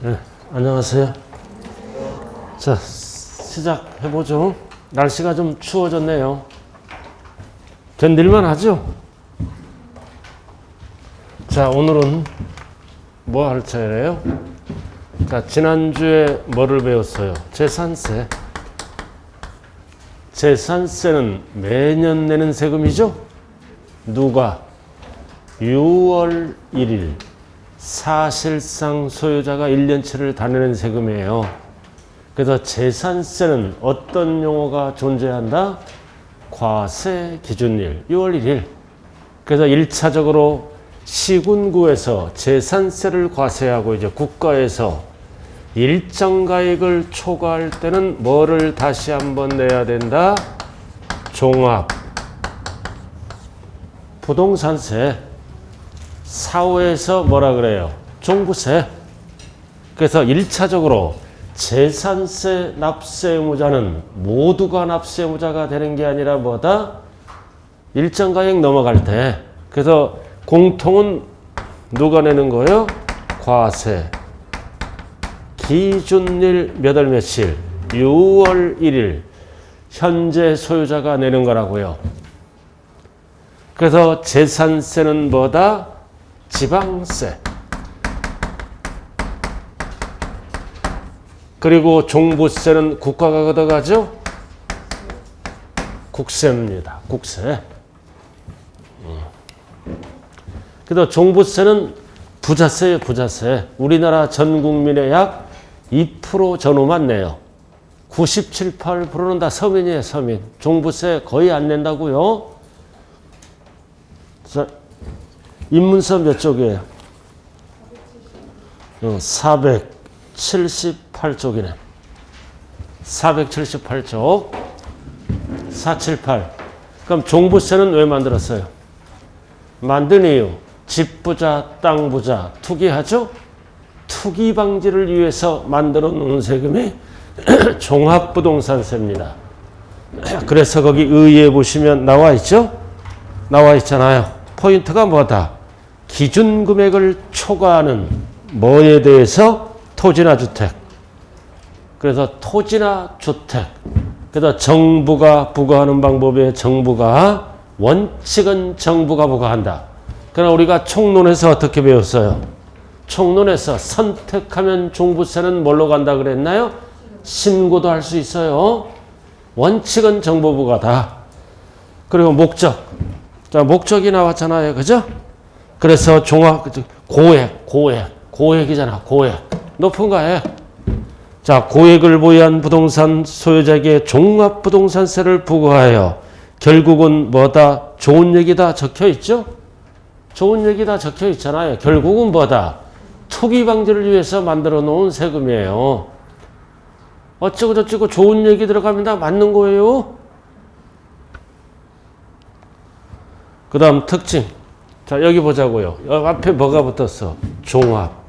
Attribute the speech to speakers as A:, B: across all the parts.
A: 네, 안녕하세요. 자, 시작해보죠. 날씨가 좀 추워졌네요. 견딜만 하죠? 자, 오늘은 뭐 할 차례예요? 자, 지난주에 뭐를 배웠어요? 재산세. 재산세는 매년 내는 세금이죠? 누가? 6월 1일. 사실상 소유자가 1년치를 다 내는 세금이에요. 그래서 재산세는 어떤 용어가 존재한다? 과세 기준일 6월 1일. 그래서 1차적으로 시군구에서 재산세를 과세하고 이제 국가에서 일정 가액을 초과할 때는 뭐를 다시 한번 내야 된다? 종합 부동산세. 사후에서 뭐라 그래요? 종부세. 그래서 1차적으로 재산세 납세 의무자는 모두가 납세 의무자가 되는 게 아니라 뭐다? 일정 가액 넘어갈 때. 그래서 공통은 누가 내는 거예요? 과세. 기준일 몇 월 며칠? 6월 1일. 현재 소유자가 내는 거라고요. 그래서 재산세는 뭐다? 지방세. 그리고 종부세는 국가가 걷어가죠? 국세입니다. 국세. 그래서 종부세는 부자세예요. 부자세. 우리나라 전 국민의 약 2% 전후만 내요. 97, 8%는 다 서민이에요. 서민. 종부세 거의 안 낸다고요. 자, 인문서 몇 쪽이에요? 478쪽이네. 478쪽. 478. 그럼 종부세는 왜 만들었어요? 만든 이유. 집 부자, 땅 부자, 투기하죠? 투기 방지를 위해서 만들어 놓은 세금이 종합부동산세입니다. 그래서 거기 의의에 보시면 나와 있죠? 나와 있잖아요. 포인트가 뭐다? 기준 금액을 초과하는 뭐에 대해서? 토지나 주택. 그래서 토지나 주택. 그래서 정부가 부과하는 방법에 정부가 원칙은 정부가 부과한다. 그러나 우리가 총론에서 어떻게 배웠어요? 총론에서 선택하면 종부세는 뭘로 간다 그랬나요? 신고도 할 수 있어요. 원칙은 정부 부과다. 그리고 목적. 자, 목적이 나왔잖아요. 그죠? 그래서 고액이잖아. 고액. 높은 가액. 자, 고액을 보유한 부동산 소유자에게 종합부동산세를 부과하여 결국은 뭐다? 좋은 얘기다 적혀 있죠? 좋은 얘기다 적혀 있잖아요. 결국은 뭐다? 투기 방지를 위해서 만들어 놓은 세금이에요. 어쩌고 저쩌고 좋은 얘기 들어가면 다 맞는 거예요. 그 다음 특징. 자, 여기 보자고요. 여기 앞에 뭐가 붙었어? 종합.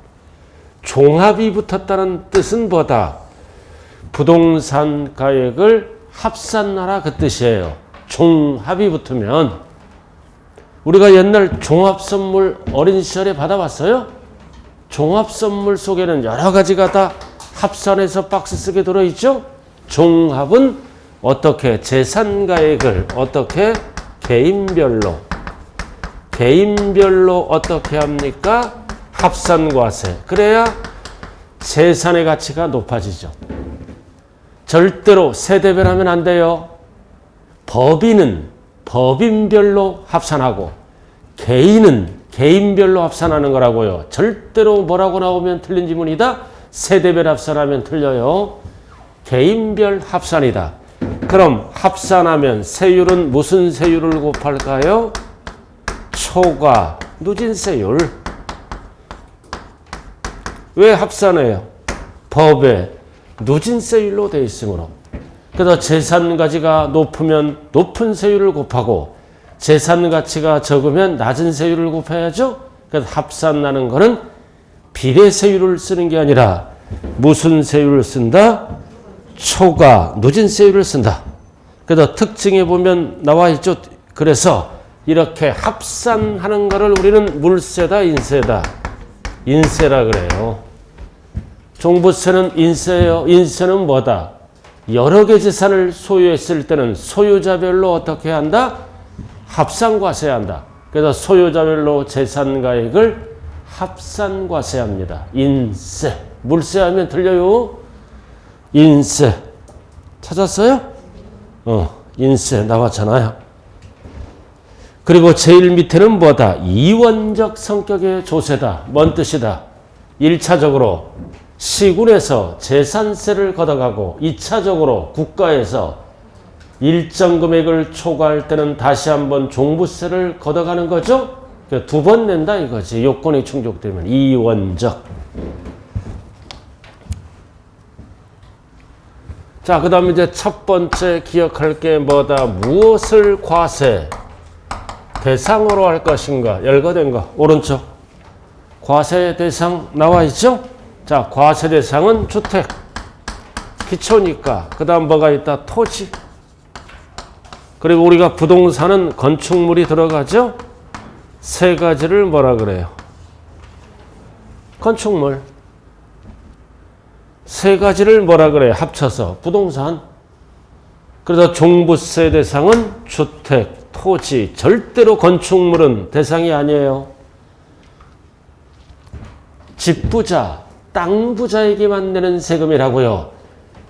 A: 종합이 붙었다는 뜻은 뭐다? 부동산 가액을 합산하라 그 뜻이에요. 종합이 붙으면. 우리가 옛날 종합선물 어린 시절에 받아봤어요? 종합선물 속에는 여러 가지가 다 합산해서 박스 속에 들어있죠? 종합은 어떻게? 재산가액을 어떻게? 개인별로 어떻게 합니까? 합산과세. 그래야 재산의 가치가 높아지죠. 절대로 세대별하면 안 돼요. 법인은 법인별로 합산하고 개인은 개인별로 합산하는 거라고요. 절대로 뭐라고 나오면 틀린 지문이다. 세대별 합산하면 틀려요. 개인별 합산이다. 그럼 합산하면 세율은 무슨 세율을 곱할까요? 초과 누진세율. 왜 합산해요? 법에 누진세율로 되어 있으므로. 그래서 재산 가치가 높으면 높은 세율을 곱하고 재산 가치가 적으면 낮은 세율을 곱해야죠. 그래서 합산하는 거는 비례세율을 쓰는 게 아니라 무슨 세율을 쓴다? 초과 누진세율을 쓴다. 그래서 특징에 보면 나와 있죠. 그래서 이렇게 합산하는 거를 우리는 물세다 인세다? 인세라 그래요. 종부세는 인세예요. 인세는 뭐다? 여러 개 재산을 소유했을 때는 소유자별로 어떻게 한다? 합산과세한다. 그래서 소유자별로 재산가액을 합산과세합니다. 인세. 물세하면 틀려요. 인세. 찾았어요? 인세 나왔잖아요. 그리고 제일 밑에는 뭐다? 이원적 성격의 조세다. 뭔 뜻이다? 1차적으로 시군에서 재산세를 걷어가고 2차적으로 국가에서 일정 금액을 초과할 때는 다시 한번 종부세를 걷어가는 거죠. 두 번 낸다 이거지. 요건이 충족되면. 이원적. 자, 그 다음에 이제 첫 번째 기억할 게 뭐다? 무엇을 과세 대상으로 할 것인가? 열거된 거. 오른쪽. 과세 대상 나와 있죠? 자, 과세 대상은 주택. 기초니까. 그 다음 뭐가 있다? 토지. 그리고 우리가 부동산은 건축물이 들어가죠? 세 가지를 뭐라 그래요? 건축물. 세 가지를 뭐라 그래요? 합쳐서 부동산. 그래서 종부세 대상은 주택, 토지, 절대로 건축물은 대상이 아니에요. 집부자, 땅부자에게만 내는 세금이라고요.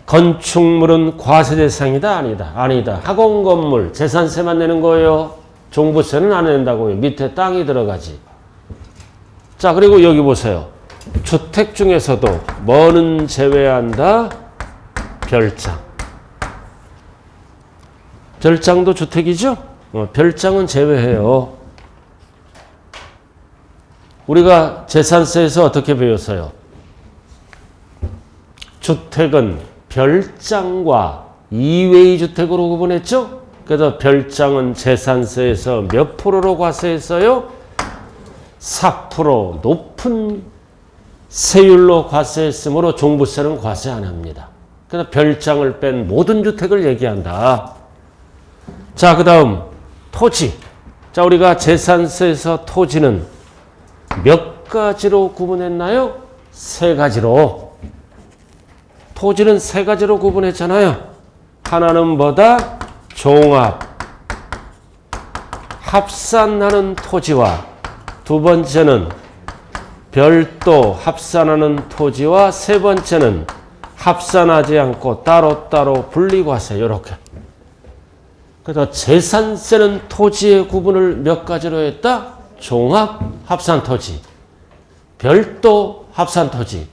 A: 건축물은 과세 대상이다? 아니다? 아니다. 학원건물, 재산세만 내는 거예요. 종부세는 안 낸다고요. 밑에 땅이 들어가지. 자, 그리고 여기 보세요. 주택 중에서도 뭐는 제외한다? 별장. 별장도 주택이죠? 별장은 제외해요. 우리가 재산세에서 어떻게 배웠어요? 주택은 별장과 이외의 주택으로 구분했죠? 그래서 별장은 재산세에서 몇 프로로 과세했어요? 4% 높은 세율로 과세했으므로 종부세는 과세 안 합니다. 그래서 별장을 뺀 모든 주택을 얘기한다. 자, 그 다음 토지. 자, 우리가 재산세에서 토지는 몇 가지로 구분했나요? 세 가지로. 토지는 세 가지로 구분했잖아요. 하나는 뭐다? 종합. 합산하는 토지와 두 번째는 별도 합산하는 토지와 세 번째는 합산하지 않고 따로따로 분리과세. 이렇게. 그래서 재산세는 토지의 구분을 몇 가지로 했다? 종합 합산토지, 별도 합산토지,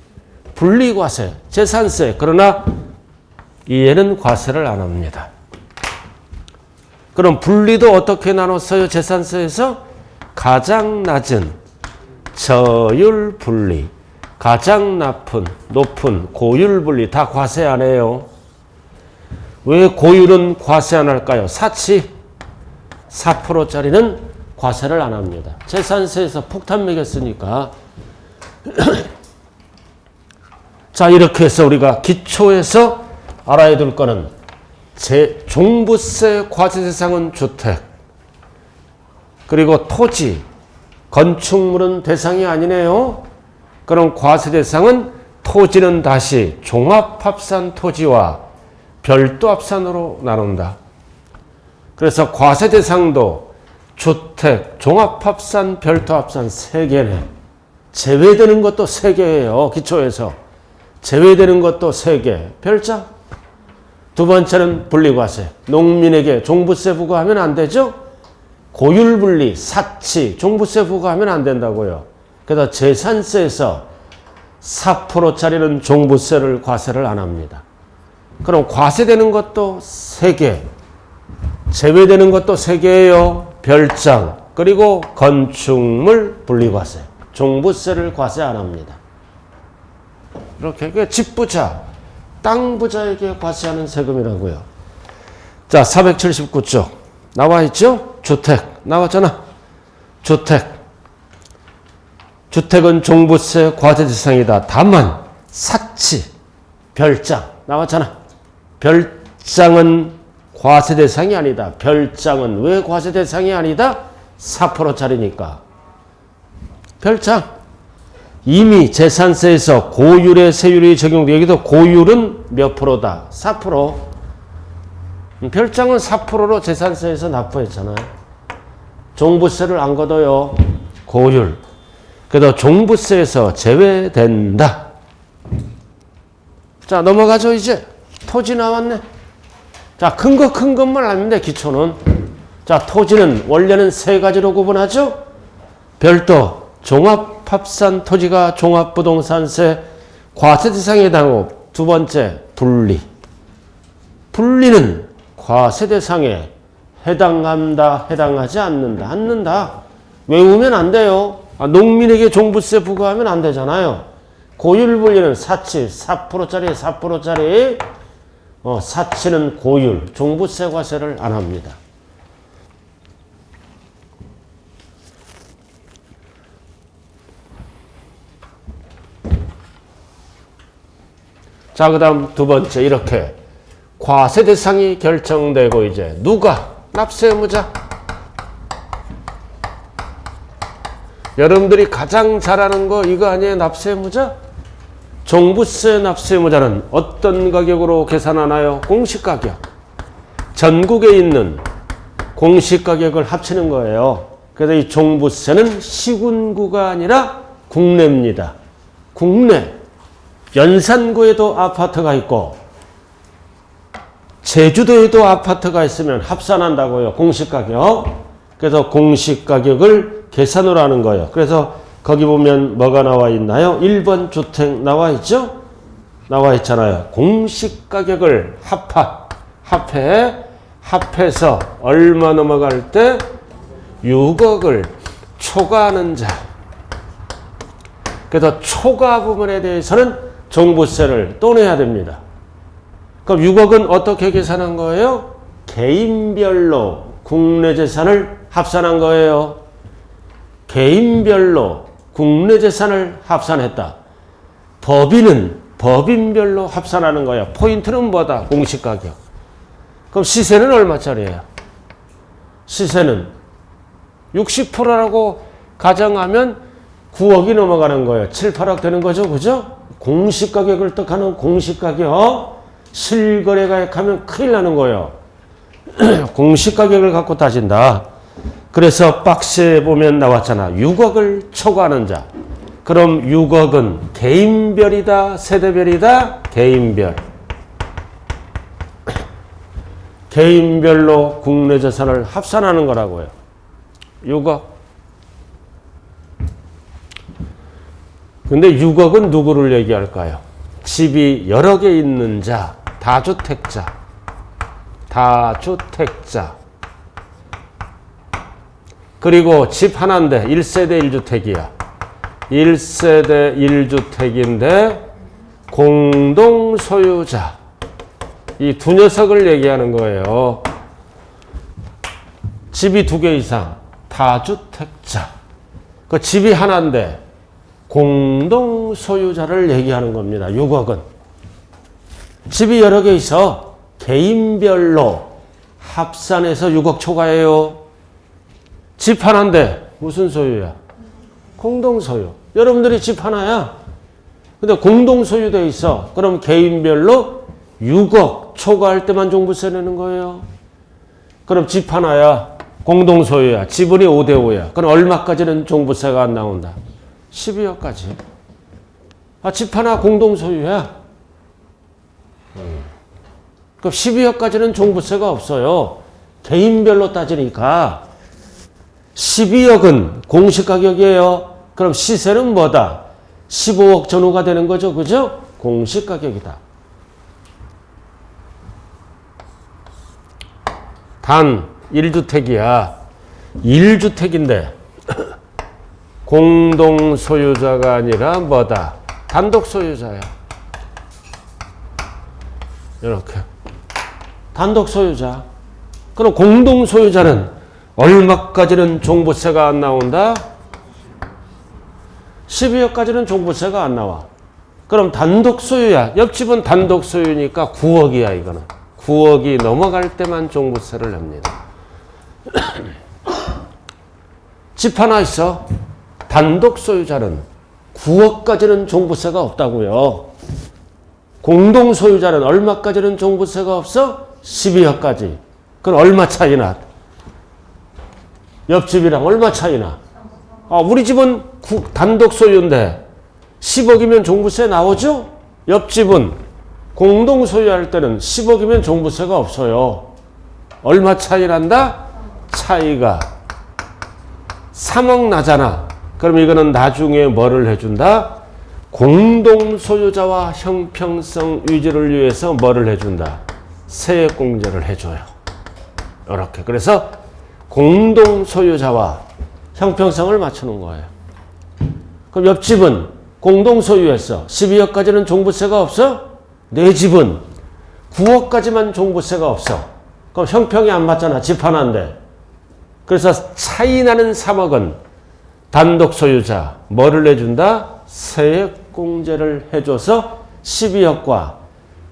A: 분리과세, 재산세. 그러나 이에는 과세를 안 합니다. 그럼 분리도 어떻게 나눴어요? 재산세에서 가장 낮은 저율 분리, 가장 높은 고율 분리 다 과세 안 해요. 왜 고율은 과세 안 할까요? 사치 4%짜리는 과세를 안 합니다. 재산세에서 폭탄 매겼으니까. 자, 이렇게 해서 우리가 기초에서 알아야 될 거는 종부세 과세 대상은 주택, 그리고 토지, 건축물은 대상이 아니네요. 그럼 과세 대상은 토지는 다시 종합합산 토지와 별도 합산으로 나눈다. 그래서 과세 대상도 주택, 종합합산, 별도합산 3개네. 제외되는 것도 3개예요. 기초에서. 제외되는 것도 3개. 별장. 두 번째는 분리과세. 농민에게 종부세 부과하면 안 되죠? 고율분리, 사치, 종부세 부과하면 안 된다고요. 그래서 재산세에서 4%짜리는 종부세를 과세를 안 합니다. 그럼 과세되는 것도 3개. 제외되는 것도 3개예요. 별장, 그리고 건축물 분리과세. 종부세를 과세 안 합니다. 이렇게 집부자, 땅부자에게 과세하는 세금이라고요. 자, 479쪽 나와 있죠? 주택 나왔잖아. 주택은 종부세 과세 대상이다. 다만 사치, 별장 나왔잖아. 별장은 과세 대상이 아니다. 별장은 왜 과세 대상이 아니다? 4%짜리니까. 별장. 이미 재산세에서 고율의 세율이 적용돼. 여기도 고율은 몇 프로다? 4%. 별장은 4%로 재산세에서 납부했잖아요. 종부세를 안 걷어요. 고율. 그래도 종부세에서 제외된다. 자, 넘어가죠. 이제 토지 나왔네. 자, 큰 것만 알면 돼. 기초는. 자, 토지는 원래는 세 가지로 구분하죠. 별도, 종합합산 토지가 종합부동산세 과세 대상에 해당하고, 두 번째 분리. 분리는 과세 대상에 해당한다, 해당하지 않는다. 외우면 안 돼요. 농민에게 종부세 부과하면 안 되잖아요. 고율 분리는 사치 4%짜리 4%짜리 사치는 고율, 종부세 과세를 안 합니다. 자, 그 다음 두 번째, 이렇게 과세 대상이 결정되고, 이제 누가? 납세 의무자. 여러분들이 가장 잘 아는 거 이거 아니에요? 납세 의무자? 종부세 납세 의무자는 어떤 가격으로 계산하나요? 공시가격. 전국에 있는 공시가격을 합치는 거예요. 그래서 이 종부세는 시군구가 아니라 국내입니다. 국내. 연산구에도 아파트가 있고 제주도에도 아파트가 있으면 합산한다고요. 공시가격. 그래서 공시가격을 계산을 하는 거예요. 그래서 거기 보면 뭐가 나와 있나요? 1번 주택 나와 있죠? 나와 있잖아요. 공시가격을 합해서 얼마 넘어갈 때 6억을 초과하는 자. 그래서 초과 부분에 대해서는 종부세를 또 내야 됩니다. 그럼 6억은 어떻게 계산한 거예요? 개인별로 국내 재산을 합산한 거예요. 개인별로 국내 재산을 합산했다. 법인은 법인별로 합산하는 거야. 포인트는 뭐다? 공시가격. 그럼 시세는 얼마짜리예요? 시세는 60%라고 가정하면 9억이 넘어가는 거예요. 7, 8억 되는 거죠. 그죠? 공시가격을 뜻하는 공시가격. 실거래가액하면 큰일 나는 거예요. 공시가격을 갖고 따진다. 그래서 박스에 보면 나왔잖아. 6억을 초과하는 자. 그럼 6억은 개인별이다, 세대별이다? 개인별. 개인별로 국내 재산을 합산하는 거라고요. 6억. 근데 6억은 누구를 얘기할까요? 집이 여러 개 있는 자, 다주택자. 그리고 집 하나인데 1세대 1주택이야. 1세대 1주택인데 공동소유자. 이 두 녀석을 얘기하는 거예요. 집이 2개 이상, 다주택자. 그 집이 하나인데 공동소유자를 얘기하는 겁니다. 6억은. 집이 여러 개 있어. 개인별로 합산해서 6억 초과해요. 집 하나인데 무슨 소유야? 공동소유. 여러분들이 집 하나야. 근데 공동소유돼 있어. 그럼 개인별로 6억 초과할 때만 종부세 내는 거예요. 그럼 집 하나야. 공동소유야. 지분이 5대5야. 그럼 얼마까지는 종부세가 안 나온다? 12억까지. 집 하나 공동소유야. 그럼 12억까지는 종부세가 없어요. 개인별로 따지니까 12억은 공시가격이에요. 그럼 시세는 뭐다? 15억 전후가 되는 거죠. 그죠? 공시가격이다. 단 1주택이야. 1주택인데 공동소유자가 아니라 뭐다? 단독소유자야. 이렇게. 단독소유자. 그럼 공동소유자는 얼마까지는 종부세가 안 나온다? 12억까지는 종부세가 안 나와. 그럼 단독소유야. 옆집은 단독소유니까 9억이야 이거는. 9억이 넘어갈 때만 종부세를 냅니다. 집 하나 있어. 단독소유자는 9억까지는 종부세가 없다고요. 공동소유자는 얼마까지는 종부세가 없어? 12억까지. 그럼 얼마 차이나? 옆집이랑 얼마 차이나? 우리 집은 단독 소유인데 10억이면 종부세 나오죠? 옆집은 공동 소유할 때는 10억이면 종부세가 없어요. 얼마 차이 난다? 차이가 3억 나잖아. 그럼 이거는 나중에 뭐를 해준다? 공동 소유자와 형평성 유지를 위해서 뭐를 해준다? 세액공제를 해줘요. 이렇게. 그래서 공동 소유자와 형평성을 맞추는 거예요. 그럼 옆집은 공동 소유했어. 12억까지는 종부세가 없어? 내 집은 9억까지만 종부세가 없어. 그럼 형평이 안 맞잖아. 집 하나인데. 그래서 차이 나는 3억은 단독 소유자 뭐를 해준다? 세액공제를 해줘서 12억과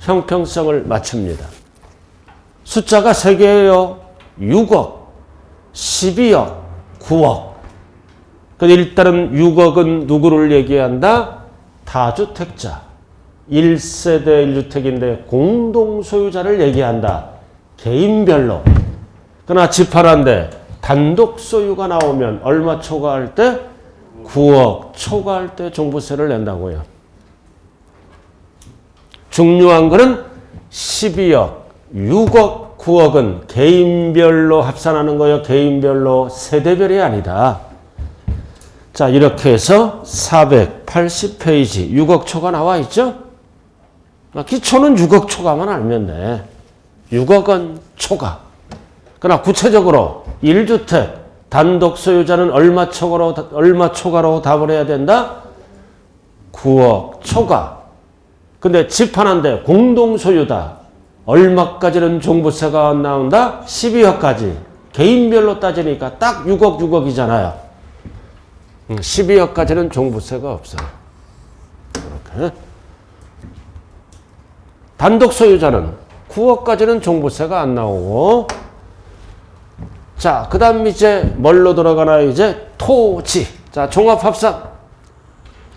A: 형평성을 맞춥니다. 숫자가 3개예요. 6억, 12억, 9억. 일단은 6억은 누구를 얘기한다? 다주택자. 1세대 1주택인데 공동소유자를 얘기한다. 개인별로. 그러나 집 하나인데 단독 소유가 나오면 얼마 초과할 때? 9억 초과할 때 종부세를 낸다고요. 중요한 거는 12억, 6억, 9억은 개인별로 합산하는 거예요. 개인별로 세대별이 아니다. 자, 이렇게 해서 480페이지 6억 초가 나와 있죠? 기초는 6억 초과만 알면 돼. 6억은 초과. 그러나 구체적으로 1주택 단독 소유자는 얼마 초과로 답을 해야 된다? 9억 초과. 근데 집 하나인데 공동 소유다. 얼마까지는 종부세가 나온다? 12억까지. 개인별로 따지니까 딱 6억, 6억이잖아요. 12억까지는 종부세가 없어요. 이렇게. 단독 소유자는 9억까지는 종부세가 안 나오고, 자, 그 다음 이제 뭘로 들어가나요? 이제 토지. 자, 종합합산.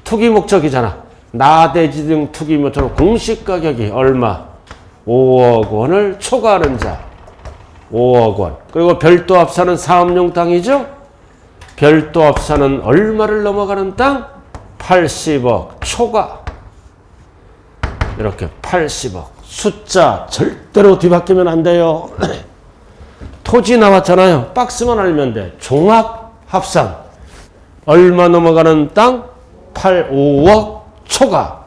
A: 투기 목적이잖아. 나대지 등 투기 목적으로 공시가격이 얼마? 5억 원을 초과하는 자. 5억 원. 그리고 별도 합산은 사업용 땅이죠? 별도 합산은 얼마를 넘어가는 땅? 80억 초과. 이렇게 80억. 숫자 절대로 뒤바뀌면 안 돼요. 토지 나왔잖아요. 박스만 알면 돼. 종합 합산. 얼마 넘어가는 땅? 5억 초과.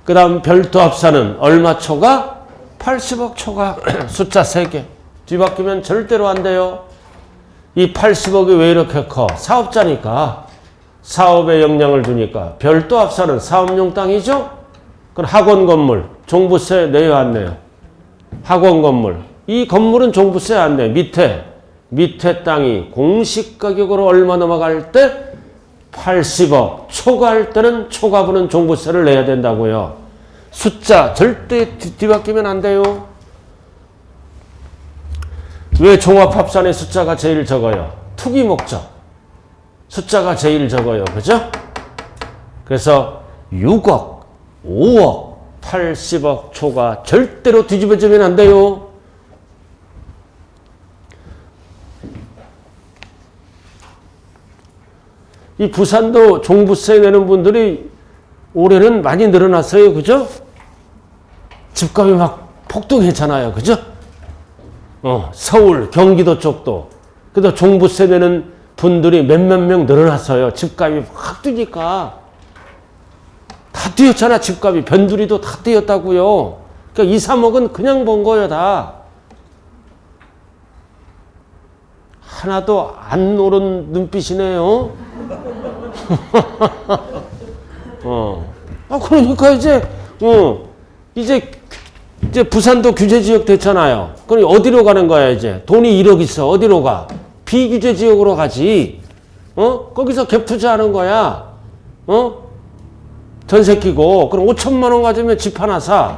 A: 그 다음 별도 합산은 얼마 초과? 80억 초과. 숫자 3개. 뒤바뀌면 절대로 안 돼요. 이 80억이 왜 이렇게 커? 사업자니까. 사업에 영향을 주니까. 별도 합산은 사업용 땅이죠? 그럼 학원 건물. 종부세 내요, 안 내요? 학원 건물. 이 건물은 종부세 안 내. 밑에 땅이 공시가격으로 얼마 넘어갈 때? 80억. 초과할 때는 초과분은 종부세를 내야 된다고요. 숫자 절대 뒤바뀌면 안 돼요. 왜 종합합산의 숫자가 제일 적어요? 투기 목적. 숫자가 제일 적어요. 그죠? 그래서 6억, 5억, 80억 초과 절대로 뒤집어지면 안 돼요. 이 부산도 종부세 내는 분들이 올해는 많이 늘어났어요. 그죠? 집값이 막 폭등했잖아요. 그죠? 서울, 경기도 쪽도. 그래도 종부세 내는 분들이 몇몇 명 늘어났어요. 집값이 확 뛰니까. 다 뛰었잖아, 집값이. 변두리도 다 뛰었다고요. 그러니까 2, 3억은 그냥 번 거예요, 다. 하나도 안 오른 눈빛이네요. 그러니까 이제 부산도 규제지역 됐잖아요. 그럼 어디로 가는 거야, 이제? 돈이 1억 있어. 어디로 가? 비규제 지역으로 가지. 거기서 갭 투자하는 거야. 전세 끼고. 그럼 5천만 원 가지면 집 하나 사.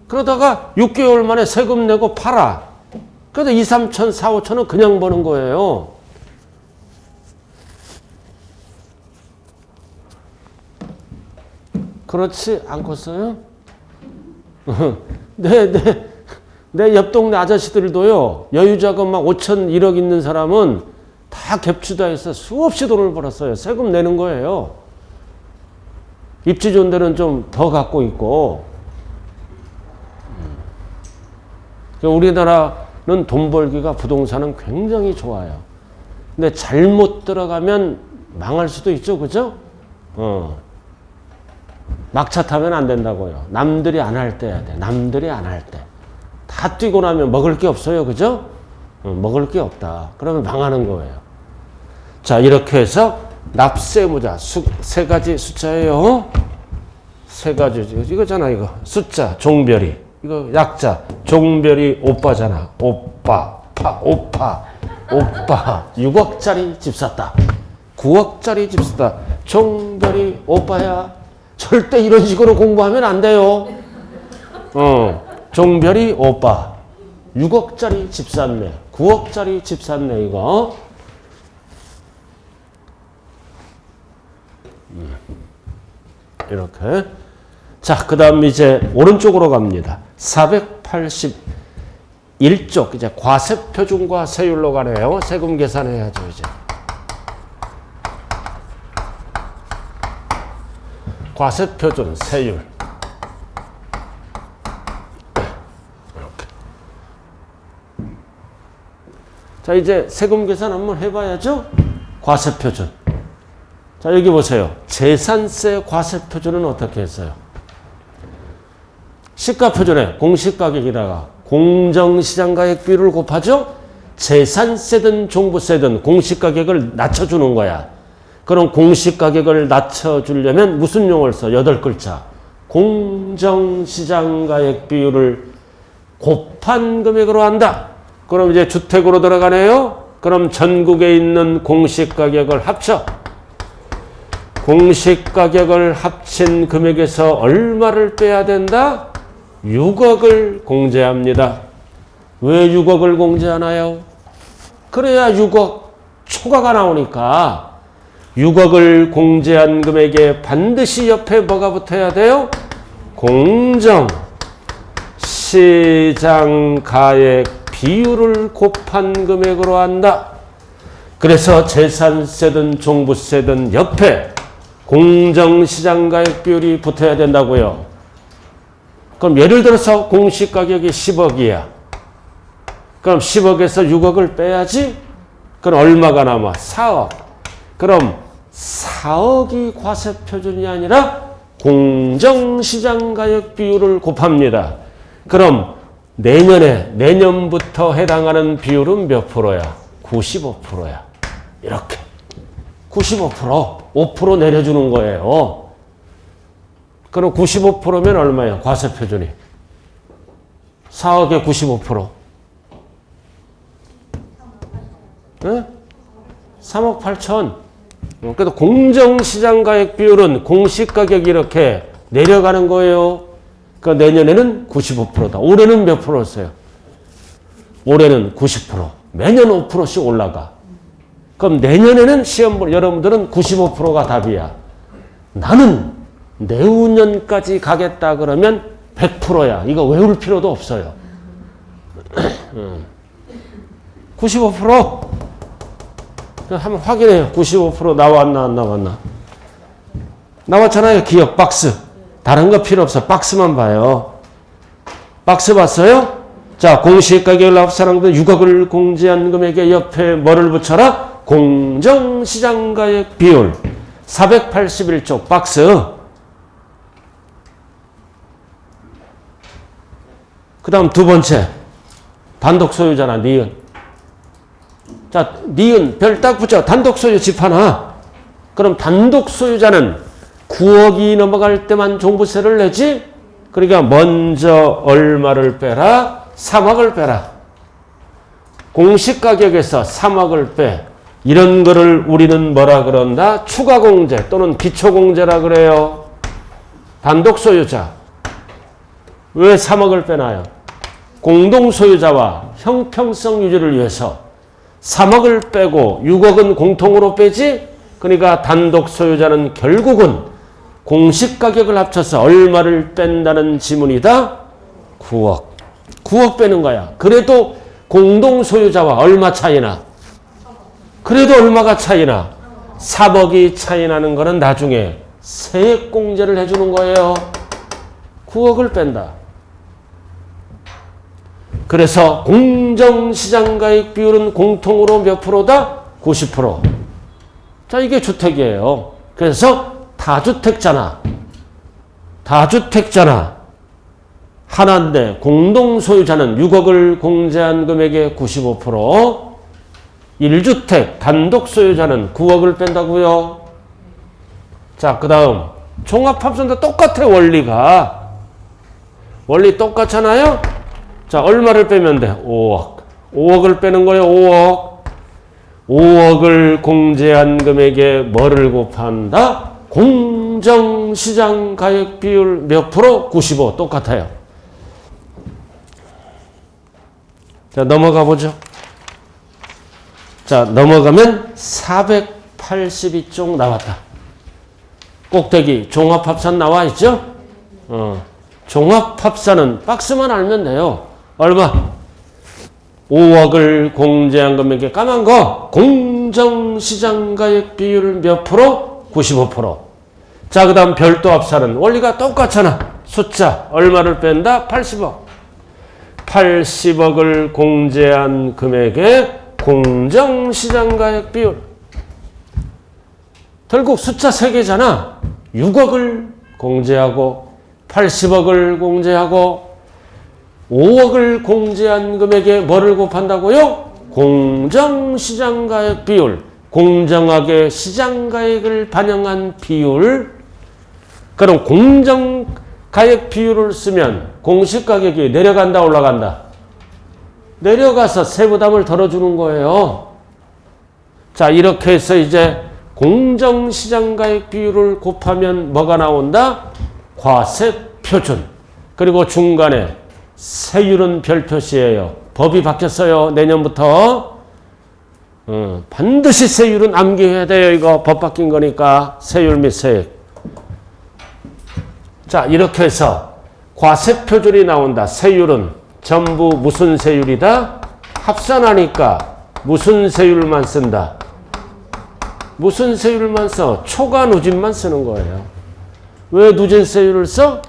A: 그러다가 6개월 만에 세금 내고 팔아. 그래서 2, 3천, 4, 5천은 그냥 버는 거예요. 그렇지 않겠어요? 내 옆 동네 아저씨들도요, 여유자금 막 5천, 1억 있는 사람은 다 갭투자해서 수없이 돈을 벌었어요. 세금 내는 거예요. 입지 좋은 데는 좀 더 갖고 있고. 우리나라는 돈 벌기가 부동산은 굉장히 좋아요. 근데 잘못 들어가면 망할 수도 있죠. 그죠? 막차 타면 안 된다고요. 남들이 안 할 때 해야 돼. 남들이 안 할 때. 다 뛰고 나면 먹을 게 없어요. 그죠? 먹을 게 없다. 그러면 망하는 거예요. 자, 이렇게 해서 납세무자 세 가지 숫자예요. 세 가지. 이거잖아, 이거. 숫자, 종별이. 이거 약자. 종별이 오빠잖아. 오빠. 오빠. 6억짜리 집 샀다. 9억짜리 집 샀다. 종별이 오빠야. 절대 이런 식으로 공부하면 안 돼요. 종별이 오빠. 6억짜리 집 샀네. 9억짜리 집 샀네, 이거. 이렇게. 자, 그 다음 이제 오른쪽으로 갑니다. 481쪽, 이제 과세표준과 세율로 가네요. 세금 계산해야죠, 이제. 과세표준, 세율. 이렇게. 자, 이제 세금 계산 한번 해봐야죠. 과세표준. 자, 여기 보세요. 재산세 과세표준은 어떻게 했어요? 시가표준에 공시가격이다가 공정시장가액 비율을 곱하죠? 재산세든 종부세든 공시가격을 낮춰주는 거야. 그럼 공시가격을 낮춰주려면 무슨 용어를 써? 8글자. 공정시장가액 비율을 곱한 금액으로 한다. 그럼 이제 주택으로 들어가네요. 그럼 전국에 있는 공시가격을 합쳐. 공시가격을 합친 금액에서 얼마를 빼야 된다? 6억을 공제합니다. 왜 6억을 공제하나요? 그래야 6억 초과가 나오니까 6억을 공제한 금액에 반드시 옆에 뭐가 붙어야 돼요? 공정 시장 가액 비율을 곱한 금액으로 한다. 그래서 재산세든 종부세든 옆에 공정 시장 가액 비율이 붙어야 된다고요. 그럼 예를 들어서 공시가격이 10억이야. 그럼 10억에서 6억을 빼야지? 그럼 얼마가 남아? 4억. 그럼 4억이 과세표준이 아니라 공정시장가격 비율을 곱합니다. 그럼 내년부터 해당하는 비율은 몇 프로야? 95%야. 이렇게. 95%, 5% 내려주는 거예요. 그럼 95%면 얼마예요? 과세표준이. 4억에 95%. 네? 3억 8천. 그래도 공정시장가액 비율은 공시가격이 이렇게 내려가는 거예요. 그러니까 내년에는 95%다. 올해는 몇 프로였어요? 올해는 90%. 매년 5%씩 올라가. 그럼 내년에는 시험 여러분들은 95%가 답이야. 나는 내후년까지 가겠다 그러면 100%야. 이거 외울 필요도 없어요. 95%? 한번 확인해요. 95% 나왔나 안 나왔나. 나왔잖아요. 기억 박스. 다른 거 필요 없어. 박스만 봐요. 박스 봤어요? 자, 공시가격을 합산한 6억을 공제한 금액에 옆에 뭐를 붙여라? 공정시장가액 비율. 481쪽 박스. 그 다음 두 번째. 단독 소유잖아. 니은. 자, 니은 별 딱 붙여. 단독 소유 집 하나. 그럼 단독 소유자는 9억이 넘어갈 때만 종부세를 내지? 그러니까 먼저 얼마를 빼라? 3억을 빼라. 공시가격에서 3억을 빼. 이런 거를 우리는 뭐라 그런다? 추가공제 또는 기초공제라 그래요. 단독 소유자. 왜 3억을 빼나요? 공동소유자와 형평성 유지를 위해서 3억을 빼고 6억은 공통으로 빼지? 그러니까 단독 소유자는 결국은 공시가격을 합쳐서 얼마를 뺀다는 지문이다? 9억. 9억 빼는 거야. 그래도 공동소유자와 얼마 차이나? 그래도 얼마가 차이나? 3억이 차이 나는 거는 나중에 세액공제를 해주는 거예요. 9억을 뺀다. 그래서 공정시장가액 비율은 공통으로 몇 프로다? 90%. 자, 이게 주택이에요. 그래서 다주택자나 하나인데 공동소유자는 6억을 공제한 금액의 95%, 1주택 단독소유자는 9억을 뺀다고요. 자, 그 다음 종합합산도 똑같아. 원리 똑같잖아요. 자, 얼마를 빼면 돼? 5억. 5억을 빼는 거예요. 5억을 공제한 금액에 뭐를 곱한다? 공정시장 가액 비율 몇 프로? 95. 똑같아요. 자, 넘어가 보죠. 자, 넘어가면 482쪽 나왔다. 꼭대기 종합합산 나와 있죠? 종합합산은 박스만 알면 돼요. 얼마? 5억을 공제한 금액에 까만 거 공정시장가액 비율 몇 프로? 95%. 자, 그 다음 별도 합산은 원리가 똑같잖아. 숫자 얼마를 뺀다? 80억. 80억을 공제한 금액에 공정시장가액 비율. 결국 숫자 3개잖아. 6억을 공제하고 80억을 공제하고 5억을 공제한 금액에 뭐를 곱한다고요? 공정시장가액 비율. 공정하게 시장가액을 반영한 비율. 그럼 공정가액 비율을 쓰면 공시가격이 내려간다 올라간다? 내려가서 세부담을 덜어주는 거예요. 자, 이렇게 해서 이제 공정시장가액 비율을 곱하면 뭐가 나온다? 과세표준. 그리고 중간에 세율은 별 표시예요. 법이 바뀌었어요. 내년부터. 반드시 세율은 암기해야 돼요. 이거 법 바뀐 거니까. 세율 및 세액. 자, 이렇게 해서 과세표준이 나온다. 세율은 전부 무슨 세율이다? 합산하니까 무슨 세율만 쓴다? 무슨 세율만 써? 초과 누진만 쓰는 거예요. 왜 누진세율을 써?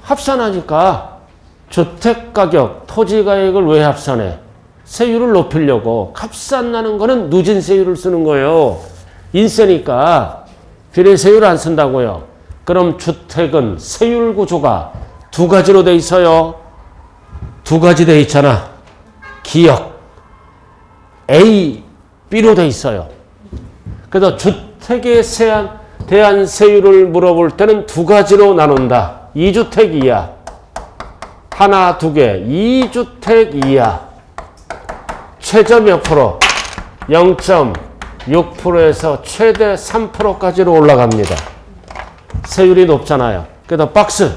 A: 합산하니까 주택가격, 토지가액을 왜 합산해? 세율을 높이려고. 합산나는 거는 누진세율을 쓰는 거예요. 인세니까 비례세율 안 쓴다고요. 그럼 주택은 세율 구조가 두 가지로 돼 있어요. 두 가지 돼 있잖아. 기역 A, B로 돼 있어요. 그래서 주택에 대한 세율을 물어볼 때는 두 가지로 나눈다. 2주택 이하, 하나, 두 개, 2주택 이하. 최저 몇 프로? 0.6%에서 최대 3%까지로 올라갑니다. 세율이 높잖아요. 그래서 박스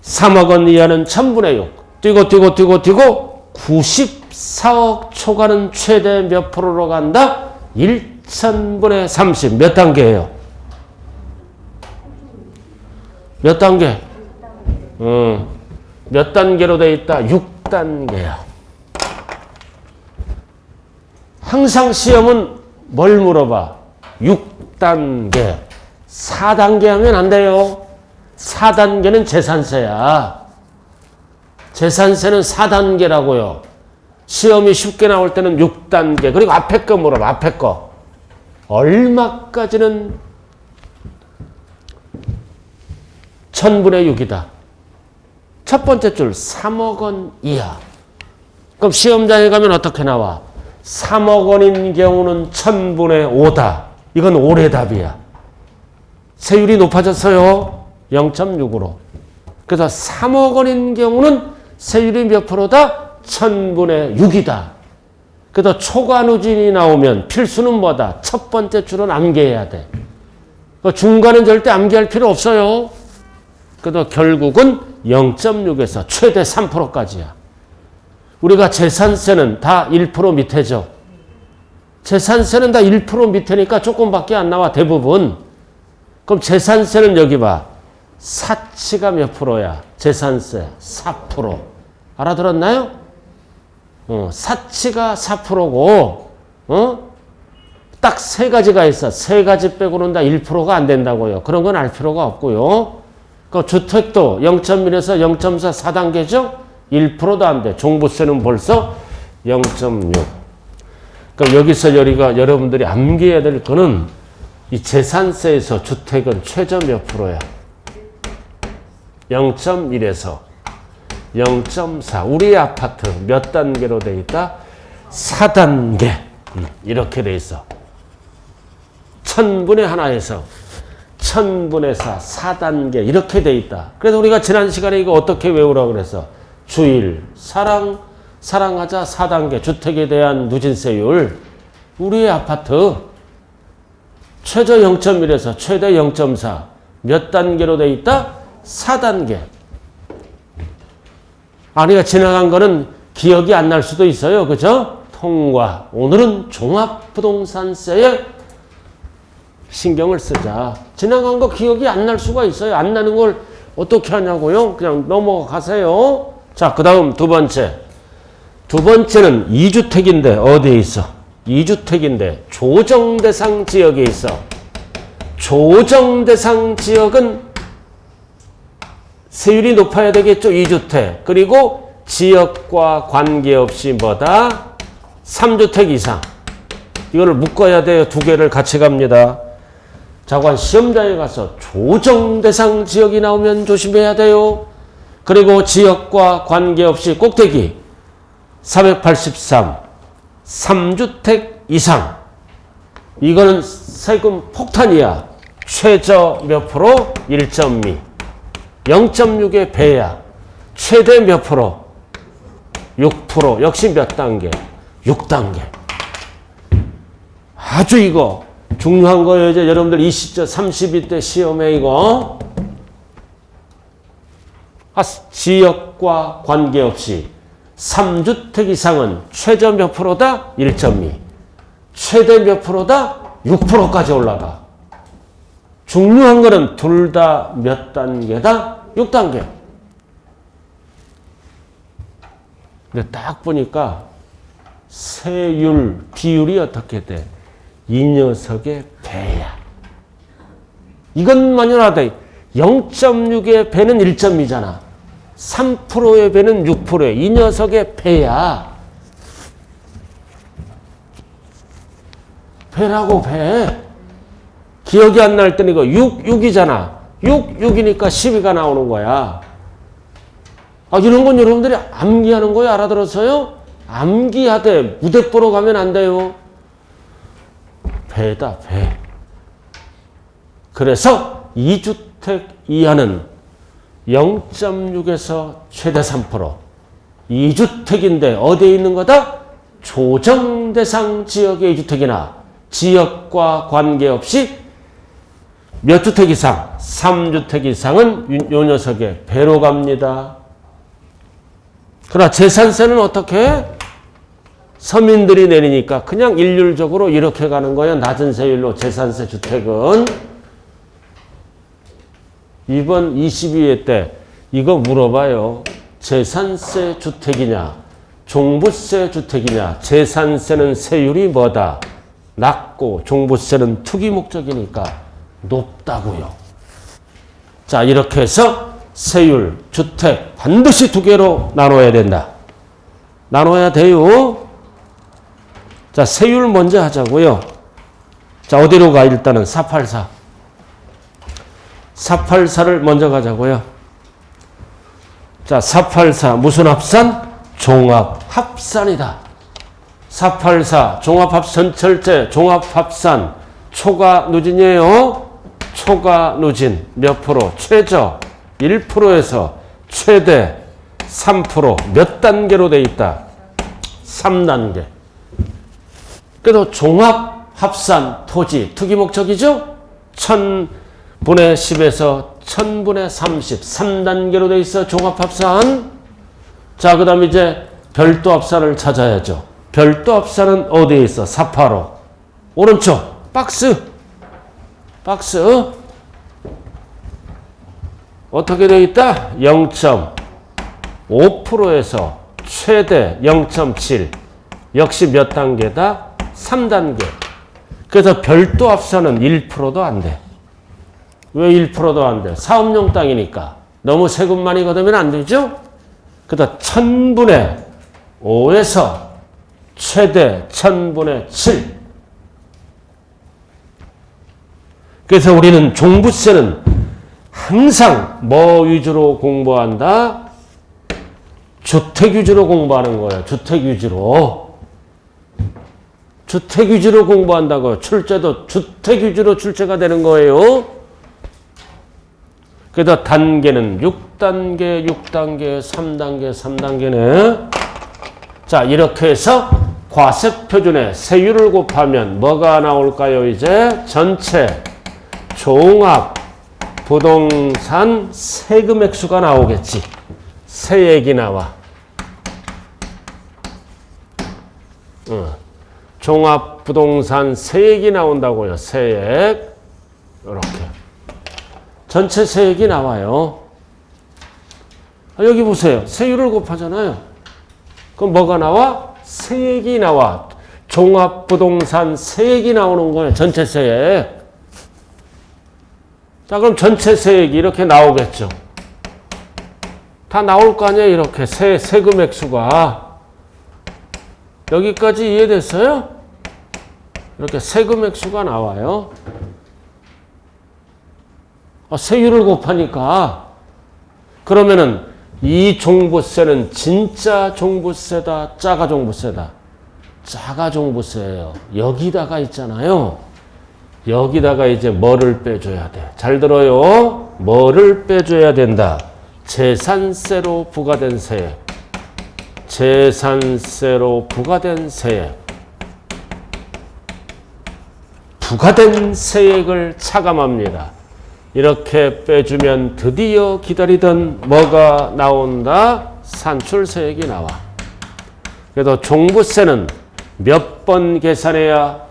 A: 3억 원 이하는 1000분의 6. 뛰고 94억 초과는 최대 몇 프로로 간다? 1000분의 30. 몇 단계예요? 몇 단계? 몇 단계로 돼 있다? 6단계야. 항상 시험은 뭘 물어봐? 6단계. 4단계 하면 안 돼요. 4단계는 재산세야. 재산세는 4단계라고요. 시험이 쉽게 나올 때는 6단계. 그리고 앞에 거 물어봐. 앞에 거. 얼마까지는 1000분의 6이다. 첫 번째 줄 3억 원 이하. 그럼 시험장에 가면 어떻게 나와? 3억 원인 경우는 1000분의 5다. 이건 올해 답이야. 세율이 높아졌어요. 0.6으로. 그래서 3억 원인 경우는 세율이 몇 프로다? 1000분의 6이다. 그래서 초과 누진이 나오면 필수는 뭐다? 첫 번째 줄은 암기해야 돼. 중간은 절대 암기할 필요 없어요. 그래서 결국은 0.6에서 최대 3%까지야. 우리가 재산세는 다 1% 밑에죠. 재산세는 다 1% 밑에니까 조금밖에 안 나와, 대부분. 그럼 재산세는 여기 봐. 사치가 몇 프로야? 재산세 4%. 알아들었나요? 사치가 4%고, 딱 세 가지가 있어. 세 가지 빼고는 다 1%가 안 된다고요. 그런 건 알 필요가 없고요. 그 주택도 0.1에서 0.4 4단계죠? 1%도 안 돼. 종부세는 벌써 0.6. 그러니까 여기서 여러분들이 암기해야 될 거는 이 재산세에서 주택은 최저 몇 프로야? 0.1에서 0.4. 우리 아파트 몇 단계로 돼 있다? 4단계. 이렇게 돼 있어. 1000분의 하나에서 1000분의 4, 4단계 이렇게 돼 있다. 그래서 우리가 지난 시간에 이거 어떻게 외우라고 그랬어? 주일, 사랑하자 4단계 주택에 대한 누진세율. 우리의 아파트 최저 0.1에서 최대 0.4 몇 단계로 돼 있다? 4단계. 우리가 지나간 거는 기억이 안 날 수도 있어요. 그죠? 통과. 오늘은 종합부동산세에 신경을 쓰자. 지나간 거 기억이 안 날 수가 있어요. 안 나는 걸 어떻게 하냐고요? 그냥 넘어가세요. 자, 그 다음 두 번째. 두 번째는 2주택인데 어디에 있어? 2주택인데 조정대상 지역에 있어. 조정대상 지역은 세율이 높아야 되겠죠. 2주택. 그리고 지역과 관계없이 뭐다? 3주택 이상. 이거를 묶어야 돼요. 두 개를 같이 갑니다. 자관 시험장에 가서 조정대상 지역이 나오면 조심해야 돼요. 그리고 지역과 관계없이 꼭대기 483 3주택 이상. 이거는 세금 폭탄이야. 최저 몇 프로? 1.2. 0.6의 배야. 최대 몇 프로? 6%. 역시 몇 단계? 6단계. 아주 이거 중요한 거예요. 이제 여러분들 32대 시험에 이거. 지역과 관계없이 3주택 이상은 최저 몇 프로다? 1.2. 최대 몇 프로다? 6%까지 올라가. 중요한 거는 둘 다 몇 단계다? 6단계. 근데 딱 보니까 세율, 비율이 어떻게 돼? 이 녀석의 배야. 이것만이 알아야 0.6의 배는 1.2잖아. 3%의 배는 6%에 이 녀석의 배야. 배라고 배. 기억이 안 날 때는 이거 6이잖아. 6이니까 12가 나오는 거야. 이런 건 여러분들이 암기하는 거예요. 알아들었어요? 암기하되 무대 보러 가면 안 돼요. 배다, 배. 그래서 2주택 이하는 0.6에서 최대 3%. 2주택인데 어디에 있는 거다? 조정대상 지역의 2주택이나 지역과 관계없이 몇 주택 이상? 3주택 이상은 요 녀석의 배로 갑니다. 그러나 재산세는 어떻게? 서민들이 내리니까 그냥 일률적으로 이렇게 가는 거예요. 낮은 세율로 재산세 주택은. 이번 22회 때 이거 물어봐요. 재산세 주택이냐? 종부세 주택이냐? 재산세는 세율이 뭐다? 낮고 종부세는 투기 목적이니까 높다고요. 자, 이렇게 해서 세율, 주택 반드시 두 개로 나눠야 된다. 나눠야 돼요. 자, 세율 먼저 하자고요. 자, 어디로 가? 일단은 484. 484를 먼저 가자고요. 자, 484 무슨 합산? 종합합산이다. 484 종합합산 전철제 종합합산 초과 누진이에요. 초과 누진 몇 프로? 최저 1%에서 최대 3% 몇 단계로 돼 있다? 3단계. 그래도 종합합산 토지 투기 목적이죠? 1000분의 10에서 1000분의 30 3단계로 돼 있어. 종합합산. 자, 그 다음 이제 별도 합산을 찾아야죠. 별도 합산은 어디에 있어? 485 오른쪽 박스. 어떻게 되어 있다? 0.5%에서 최대 0.7. 역시 몇 단계다? 3단계. 그래서 별도 합산은 1%도 안 돼. 왜 1%도 안 돼? 사업용 땅이니까. 너무 세금 많이 걷으면 안 되죠? 그래서 1000분의 5에서 최대 1000분의 7. 그래서 우리는 종부세는 항상 뭐 위주로 공부한다? 주택 위주로 공부하는 거예요. 주택 위주로. 주택 위주로 공부한다고요. 출제도 주택 위주로 출제가 되는 거예요. 그래서 단계는 6단계, 6단계, 3단계, 3단계네. 자, 이렇게 해서 과세표준에 세율을 곱하면 뭐가 나올까요? 이제 전체 종합 부동산 세금 액수가 나오겠지. 세액이 나와. 종합 부동산 세액이 나온다고요. 세액. 이렇게. 전체 세액이 나와요. 여기 보세요. 세율을 곱하잖아요. 그럼 뭐가 나와? 세액이 나와. 종합 부동산 세액이 나오는 거예요. 전체 세액. 자, 그럼 전체 세액이 이렇게 나오겠죠. 다 나올 거 아니에요. 이렇게 세금 액수가. 여기까지 이해됐어요? 이렇게 세금 액수가 나와요. 세율을 곱하니까. 그러면은 이 종부세는 진짜 종부세다, 짜가 종부세다? 짜가 종부세예요. 여기다가 있잖아요. 여기다가 이제 뭐를 빼줘야 돼? 잘 들어요. 뭐를 빼줘야 된다? 재산세로 부과된 세액. 재산세로 부과된 세액. 부과된 세액을 차감합니다. 이렇게 빼주면 드디어 기다리던 뭐가 나온다? 산출세액이 나와. 그래서 종부세는 몇 번 계산해야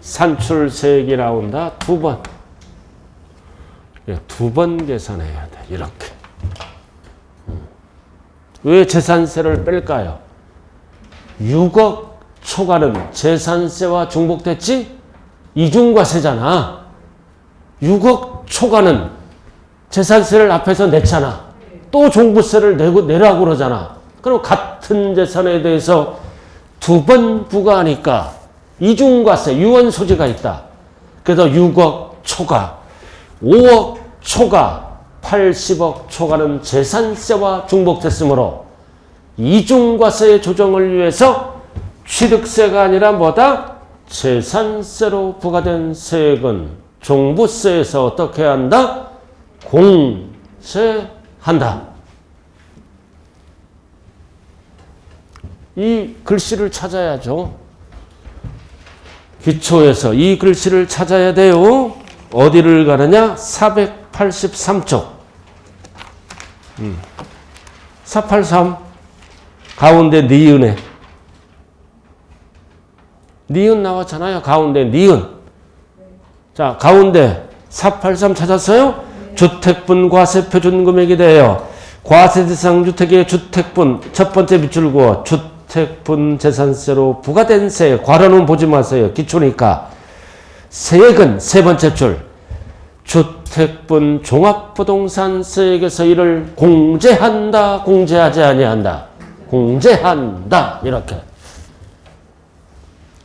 A: 산출세액이 나온다? 2번. 2번 계산해야 돼. 이렇게. 왜 재산세를 뺄까요? 6억 초과는 재산세와 중복됐지? 이중과세잖아. 6억 초과는 재산세를 앞에서 냈잖아. 또 종부세를 내라고 그러잖아. 그럼 같은 재산에 대해서 2번 부과하니까 이중과세, 유언 소지가 있다. 그래서 6억 초과, 5억 초과, 80억 초과는 재산세와 중복됐으므로 이중과세 조정을 위해서 취득세가 아니라 뭐다? 재산세로 부과된 세액은 종부세에서 어떻게 한다? 공제한다. 이 글씨를 찾아야죠. 기초에서 이 글씨를 찾아야 돼요. 어디를 가느냐? 483쪽. 483 가운데 니은에 니은 나왔잖아요. 가운데 니은. 자, 가운데 483 찾았어요? 주택분 과세표준 금액이 돼요. 과세 대상 주택의 주택분 첫 번째 밑줄 그어 주택분 재산세로 부과된 세액. 괄호는 보지 마세요. 기초니까. 세액은 세 번째 줄. 주택분 종합부동산 세액에서 이를 공제한다. 공제하지 아니한다. 공제한다. 이렇게.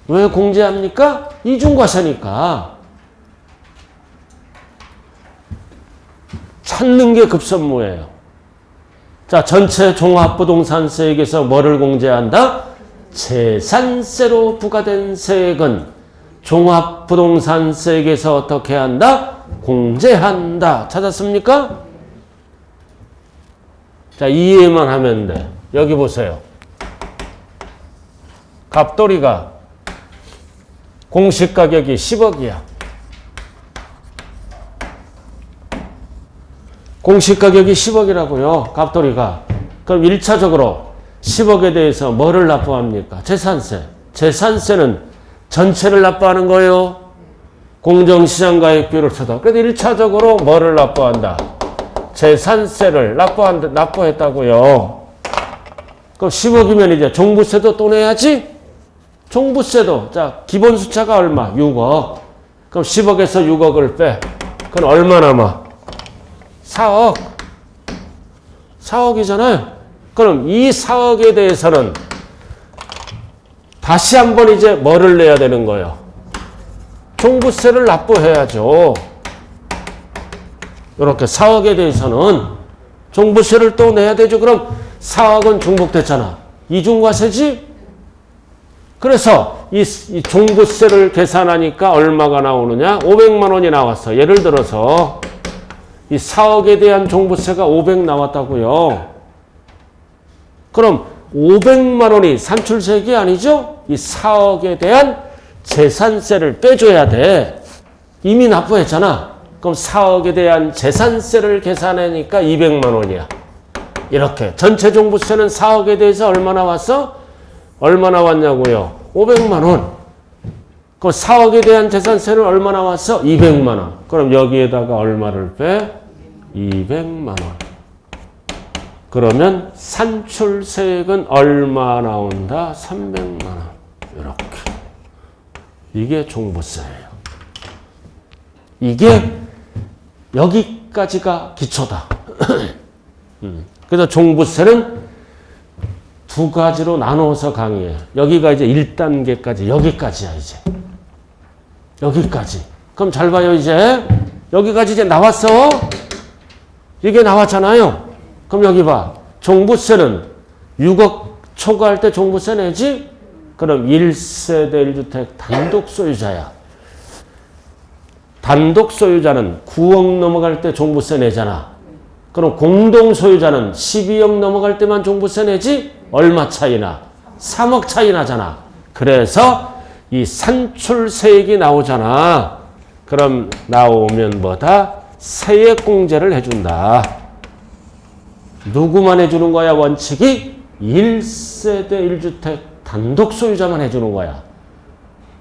A: 왜 공제합니까? 이중과세니까. 찾는 게 급선무예요. 자, 전체 종합부동산세액에서 뭐를 공제한다? 재산세로 부과된 세액은 종합부동산세액에서 어떻게 한다? 공제한다. 찾았습니까? 자, 이해만 하면 돼. 여기 보세요. 갑돌이가 공시가격이 10억이야. 공시가격이 10억이라고요. 갑돌이가. 그럼 1차적으로 10억에 대해서 뭐를 납부합니까? 재산세. 재산세는 전체를 납부하는 거예요. 공정시장가액비율을 쳐다. 그래도 1차적으로 뭐를 납부한다? 재산세를 납부했다고요. 그럼 10억이면 이제 종부세도 또 내야지? 종부세도. 자, 기본 숫자가 얼마? 6억. 그럼 10억에서 6억을 빼. 그럼 얼마 남아? 4억. 4억이잖아요. 그럼 이 4억에 대해서는 다시 한번 이제 뭐를 내야 되는 거예요? 종부세를 납부해야죠. 이렇게 4억에 대해서는 종부세를 또 내야 되죠. 그럼 4억은 중복됐잖아. 이중과세지? 그래서 이 종부세를 계산하니까 얼마가 나오느냐? 500만 원이 나왔어. 예를 들어서 이 4억에 대한 종부세가 500 나왔다고요. 그럼 500만 원이 산출세액이 아니죠? 이 4억에 대한 재산세를 빼줘야 돼. 이미 납부했잖아. 그럼 4억에 대한 재산세를 계산하니까 200만 원이야. 이렇게. 전체 종부세는 4억에 대해서 얼마 나왔어? 얼마 나왔냐고요? 500만 원. 그럼 4억에 대한 재산세는 얼마 나왔어? 200만 원. 그럼 여기에다가 얼마를 빼? 200만 원. 그러면 산출세액은 얼마 나온다? 300만 원. 이렇게. 이게 종부세예요. 이게 여기까지가 기초다. 그래서 종부세는 두 가지로 나눠서 강의해요. 여기가 이제 1단계까지, 여기까지야, 이제. 여기까지. 그럼 잘 봐요, 이제. 여기까지 이제 나왔어. 이게 나왔잖아요. 그럼 여기 봐. 종부세는 6억 초과할 때 종부세 내지? 그럼 1세대 1주택 단독 소유자야. 단독 소유자는 9억 넘어갈 때 종부세 내잖아. 그럼 공동 소유자는 12억 넘어갈 때만 종부세 내지? 얼마 차이나? 3억 차이 나잖아. 그래서 이 산출세액이 나오잖아. 그럼 나오면 뭐다? 세액공제를 해준다. 누구만 해주는 거야, 원칙이? 1세대 1주택 단독 소유자만 해주는 거야.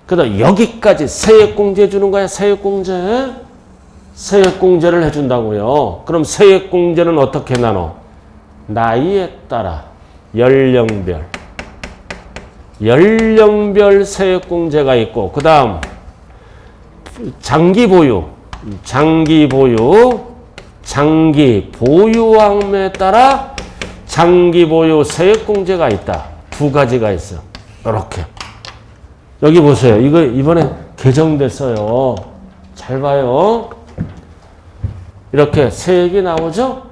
A: 그래서 여기까지 세액공제 해주는 거야, 세액공제. 세액공제를 해준다고요. 그럼 세액공제는 어떻게 나눠? 나이에 따라 연령별. 연령별 세액공제가 있고, 그 다음 장기 보유. 장기 보유함에 따라 장기 보유 세액공제가 있다. 두 가지가 있어. 이렇게. 여기 보세요. 이거 이번에 개정됐어요. 잘 봐요. 이렇게 세액이 나오죠?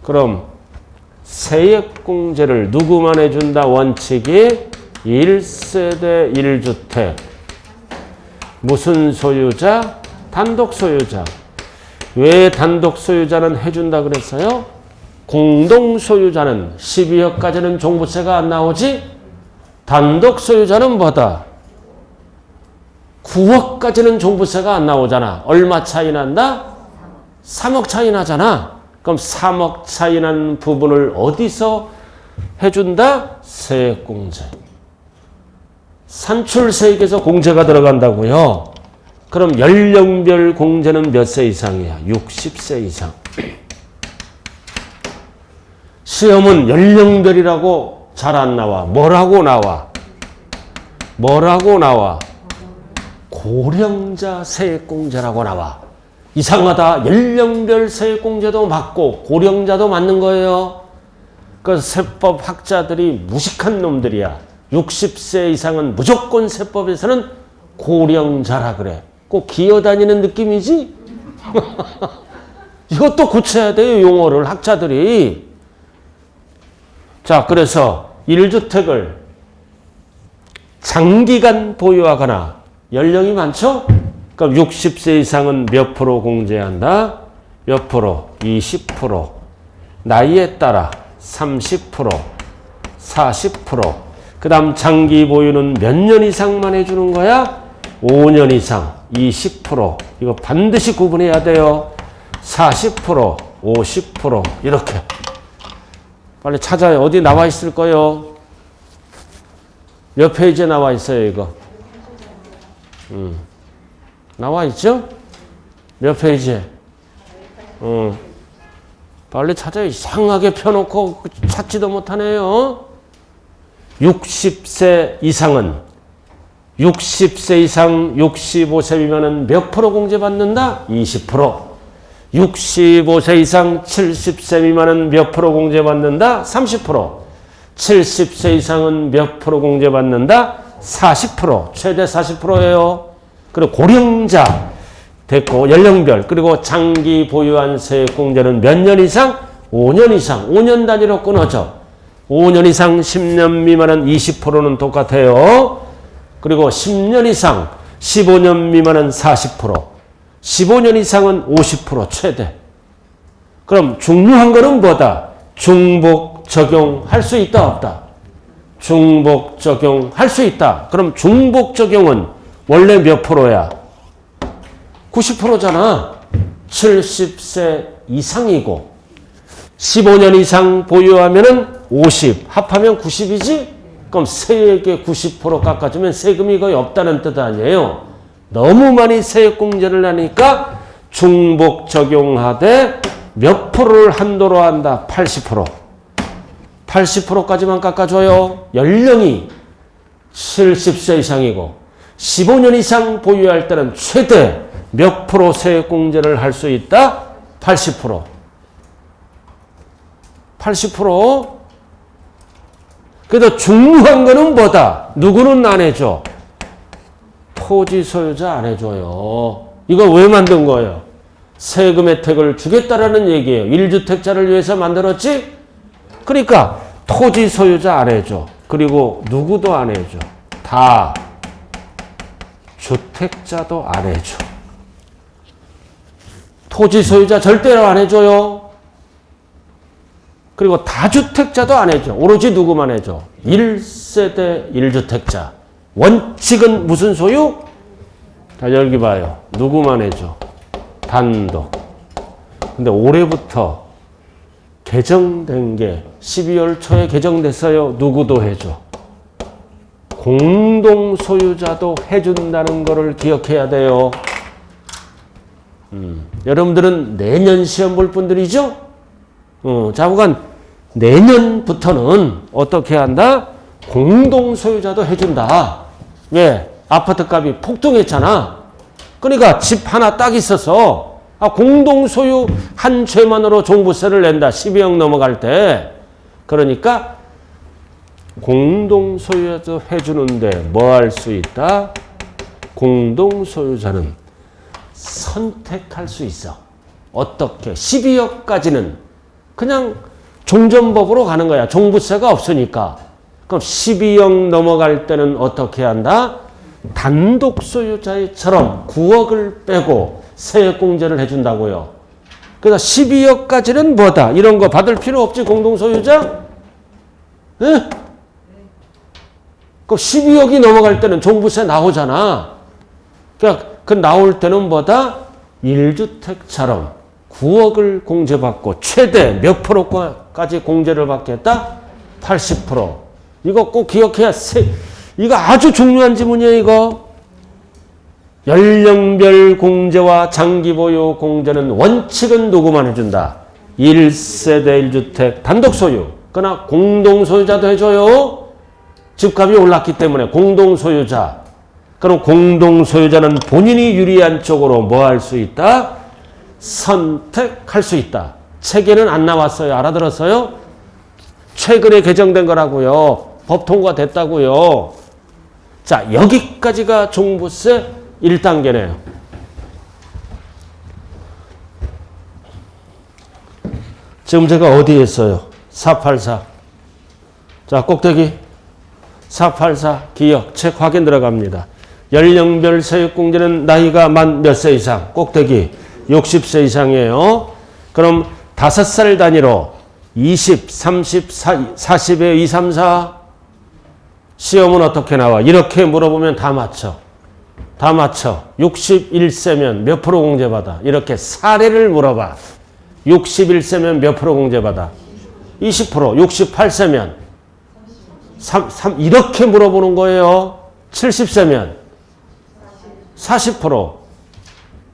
A: 그럼 세액공제를 누구만 해준다? 원칙이 1세대 1주택. 무슨 소유자? 단독 소유자. 왜 단독 소유자는 해준다 그랬어요? 공동 소유자는 12억까지는 종부세가 안 나오지? 단독 소유자는 뭐다? 9억까지는 종부세가 안 나오잖아. 얼마 차이 난다? 3억 차이 나잖아. 그럼 3억 차이 난 부분을 어디서 해준다? 세액공제. 산출세액에서 공제가 들어간다고요. 그럼 연령별 공제는 몇 세 이상이야? 60세 이상. 시험은 연령별이라고 잘 안 나와. 뭐라고 나와? 뭐라고 나와? 고령자 세액공제라고 나와. 이상하다. 연령별 세액공제도 맞고 고령자도 맞는 거예요. 그래서 세법 학자들이 무식한 놈들이야. 60세 이상은 무조건 세법에서는 고령자라 그래. 꼭 기어다니는 느낌이지? 이것도 고쳐야 돼요, 용어를 학자들이. 자, 그래서 1주택을 장기간 보유하거나 연령이 많죠? 그럼 60세 이상은 몇 프로 공제한다? 몇 프로? 20%. 나이에 따라 30%, 40%. 그 다음 장기 보유는 몇 년 이상만 해주는 거야? 5년 이상, 20%. 이거 반드시 구분해야 돼요. 40%, 50%. 이렇게. 빨리 찾아요. 어디 나와 있을 거예요? 몇 페이지에 나와 있어요, 이거? 나와 있죠? 몇 페이지에? 빨리 찾아요. 이상하게 펴놓고 찾지도 못하네요. 60세 이상은 60세 이상 65세 미만은 몇 프로 공제받는다? 20%. 65세 이상 70세 미만은 몇 프로 공제받는다? 30%. 70세 이상은 몇 프로 공제받는다? 40%. 최대 40%예요. 그리고 고령자 됐고 연령별 그리고 장기 보유한 세액공제는 몇 년 이상? 5년 이상. 5년 단위로 끊어져. 5년 이상 10년 미만은 20%는 똑같아요. 그리고 10년 이상 15년 미만은 40%. 15년 이상은 50% 최대. 그럼 중요한 거는 뭐다? 중복 적용할 수 있다 없다? 중복 적용할 수 있다. 그럼 중복 적용은 원래 몇 프로야? 90%잖아. 70세 이상이고 15년 이상 보유하면은 50, 합하면 90이지? 그럼 세액의 90% 깎아주면 세금이 거의 없다는 뜻 아니에요. 너무 많이 세액공제를 하니까 중복 적용하되 몇 프로를 한도로 한다? 80%. 80%까지만 깎아줘요. 연령이 70세 이상이고 15년 이상 보유할 때는 최대 몇 프로 세액공제를 할 수 있다? 80%. 80%? 그래도 중요한 거는 뭐다? 누구는 안 해줘? 토지 소유자 안 해줘요. 이거 왜 만든 거예요? 세금 혜택을 주겠다라는 얘기예요. 1주택자를 위해서 만들었지? 그러니까 토지 소유자 안 해줘. 그리고 누구도 안 해줘. 다 주택자도 안 해줘. 토지 소유자 절대로 안 해줘요. 그리고 다주택자도 안 해줘. 오로지 누구만 해줘? 1세대 1주택자. 원칙은 무슨 소유? 자, 여기 봐요. 누구만 해줘? 단독. 근데 올해부터 개정된 게 12월 초에 개정됐어요. 누구도 해줘. 공동 소유자도 해준다는 거를 기억해야 돼요. 여러분들은 내년 시험 볼 분들이죠? 자부간 내년부터는 어떻게 한다? 공동 소유자도 해준다. 왜? 아파트 값이 폭등했잖아. 그러니까 집 하나 딱 있어서 공동 소유 한 채만으로 종부세를 낸다. 12억 넘어갈 때. 그러니까 공동 소유자도 해주는데 뭐 할 수 있다? 공동 소유자는 선택할 수 있어. 어떻게? 12억까지는 그냥 종전법으로 가는 거야. 종부세가 없으니까. 그럼 12억 넘어갈 때는 어떻게 한다? 단독 소유자처럼 9억을 빼고 세액공제를 해준다고요. 그래서 12억까지는 뭐다? 이런 거 받을 필요 없지, 공동소유자? 예? 그럼 12억이 넘어갈 때는 종부세 나오잖아. 그러니까 그 나올 때는 뭐다? 1주택처럼 9억을 공제받고 최대 몇 프로까지 공제를 받겠다? 80%. 이거 꼭 기억해야 이거 아주 중요한 지문이에요, 이거. 연령별 공제와 장기보유 공제는 원칙은 누구만 해준다? 1세대 1주택 단독 소유. 그러나 공동소유자도 해줘요. 집값이 올랐기 때문에 공동소유자. 그럼 공동소유자는 본인이 유리한 쪽으로 뭐 할 수 있다? 선택할 수 있다. 책에는 안 나왔어요. 알아들었어요? 최근에 개정된 거라고요. 법 통과됐다고요. 자, 여기까지가 종부세 1단계네요. 지금 제가 어디에 있어요? 484. 자, 꼭대기 484 기억 책 확인 들어갑니다. 연령별 세액공제는 나이가 만 몇 세 이상? 꼭대기 60세 이상이에요. 그럼 5살 단위로 20, 30, 40에 2, 3, 4 시험은 어떻게 나와? 이렇게 물어보면 다 맞춰. 다 맞춰. 61세면 몇 프로 공제받아? 이렇게 사례를 물어봐. 61세면 몇 프로 공제받아? 20%. 68세면 이렇게 물어보는 거예요. 70세면 40%.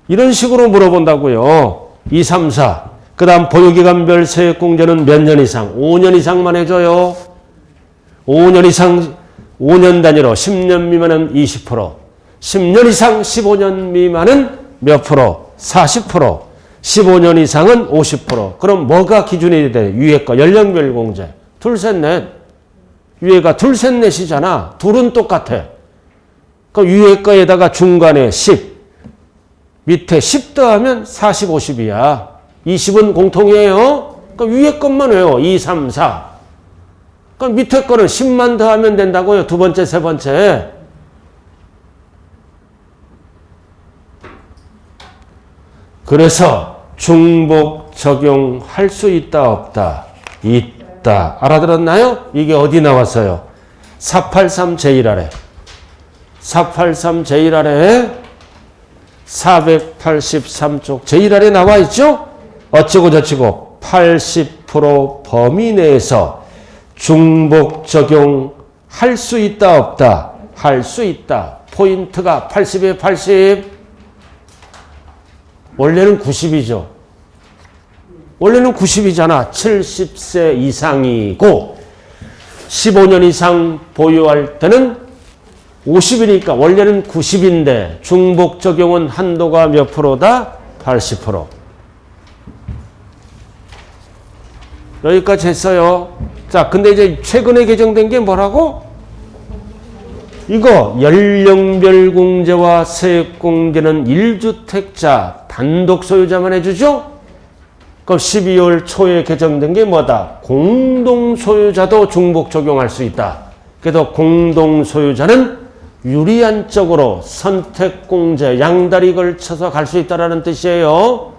A: 이런 식으로 물어본다고요. 2, 3, 4. 그 다음 보유기간별 세액공제는 몇 년 이상? 5년 이상만 해줘요. 5년 이상 5년 단위로 10년 미만은 20%, 10년 이상 15년 미만은 몇 프로? 40%, 15년 이상은 50%. 그럼 뭐가 기준이 돼? 위에거 연령별 공제. 둘, 셋, 넷. 위에가 둘, 셋, 넷이잖아. 둘은 똑같아. 그 위에 거에다가 중간에 10, 밑에 10 더하면 40, 50이야. 20은 공통이에요. 그 위에 것만 해요. 2, 3, 4. 그 밑에 거는 10만 더하면 된다고요. 두 번째, 세 번째. 그래서 중복 적용할 수 있다, 없다? 있다. 알아들었나요? 이게 어디 나왔어요? 483 제1아래. 483 제1아래 483쪽 제1아래 나와 있죠? 어찌고 저찌고 80% 범위 내에서 중복 적용할 수 있다, 없다? 할 수 있다. 포인트가 80에 80. 원래는 90이죠. 원래는 90이잖아. 70세 이상이고 15년 이상 보유할 때는 50이니까 원래는 90인데 중복 적용은 한도가 몇 프로다? 80%. 여기까지 했어요. 자, 근데 이제 최근에 개정된 게 뭐라고? 이거 연령별 공제와 세액공제는 1주택자 단독 소유자만 해주죠? 그럼 12월 초에 개정된 게 뭐다? 공동소유자도 중복 적용할 수 있다. 그래서 공동소유자는 유리한 쪽으로 선택공제 양다리 걸쳐서 갈 수 있다는 뜻이에요.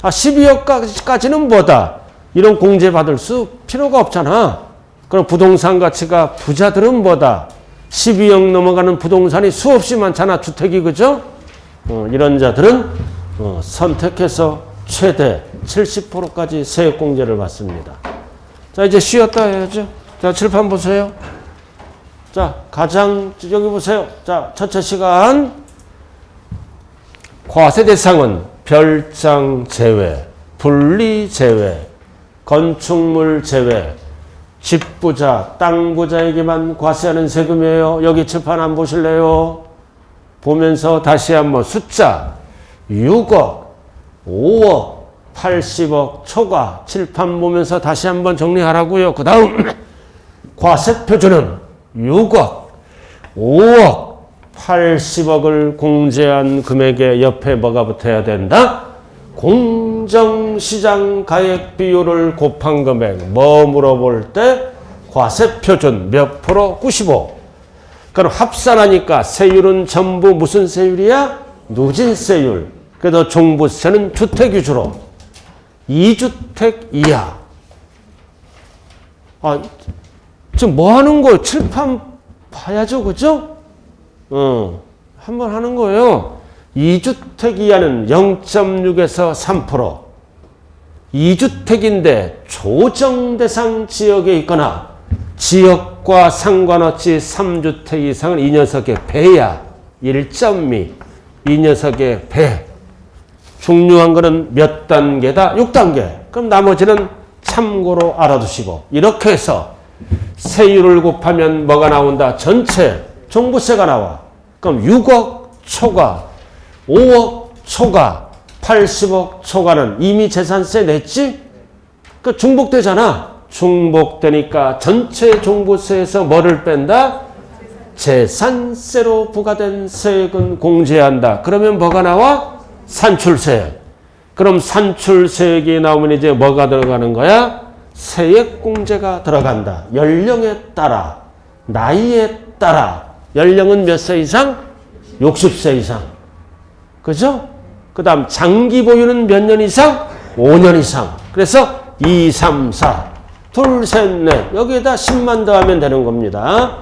A: 12억까지는 뭐다? 이런 공제 받을 수 필요가 없잖아. 그럼 부동산 가치가 부자들은 뭐다? 12억 넘어가는 부동산이 수없이 많잖아. 주택이, 그죠? 이런 자들은 선택해서 최대 70%까지 세액공제를 받습니다. 자, 이제 쉬었다 해야죠. 자, 칠판 보세요. 자, 가장, 여기 보세요. 자, 첫째 시간. 과세 대상은 별장 제외, 분리 제외, 건축물 제외, 집부자, 땅부자에게만 과세하는 세금이에요. 여기 칠판 안 보실래요? 보면서 다시 한번 숫자 6억, 5억, 80억, 초과 칠판 보면서 다시 한번 정리하라고요. 그 다음 과세 표준은 6억, 5억, 80억을 공제한 금액에 옆에 뭐가 붙어야 된다? 공정시장 가액 비율을 곱한 금액. 뭐 물어볼 때? 과세 표준 몇 프로? 95. 그럼 합산하니까 세율은 전부 무슨 세율이야? 누진세율. 그래서 종부세는 주택 위주로 2주택 이하. 지금 뭐 하는 거예요? 칠판 봐야죠, 그죠? 한번 하는 거예요. 2주택 이하는 0.6에서 3%. 2주택인데 조정 대상 지역에 있거나 지역과 상관없이 3주택 이상은 이 녀석의 배야. 1.2. 이 녀석의 배. 중요한 거는 몇 단계다? 6단계. 그럼 나머지는 참고로 알아두시고. 이렇게 해서 세율을 곱하면 뭐가 나온다? 전체 종부세가 나와. 그럼 6억 초과, 5억 초과, 80억 초과는 이미 재산세 냈지? 그 중복되잖아. 중복되니까 전체 종부세에서 뭐를 뺀다? 재산세로 부과된 세액은 공제한다. 그러면 뭐가 나와? 산출세액. 그럼 산출세액이 나오면 이제 뭐가 들어가는 거야? 세액공제가 들어간다. 연령에 따라, 나이에 따라. 연령은 몇 세 이상? 60세 이상. 그죠? 그 다음 장기 보유는 몇 년 이상? 5년 이상. 그래서 2, 3, 4. 둘, 셋, 넷. 여기에다 10만 더하면 되는 겁니다.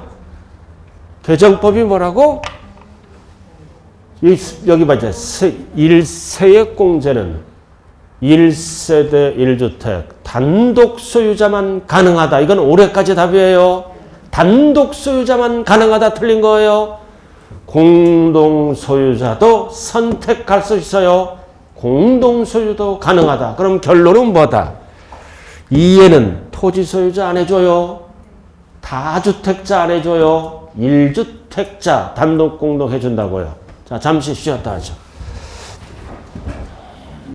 A: 개정법이 뭐라고? 여기 봐자. 1세액공제는 1세대 1주택 단독 소유자만 가능하다. 이건 올해까지 답이에요. 단독 소유자만 가능하다 틀린 거예요. 공동소유자도 선택할 수 있어요. 공동소유도 가능하다. 그럼 결론은 뭐다? 2에는 토지소유자 안 해줘요. 다주택자 안 해줘요. 1주택자 단독공동 해준다고요. 자, 잠시 쉬었다 하죠.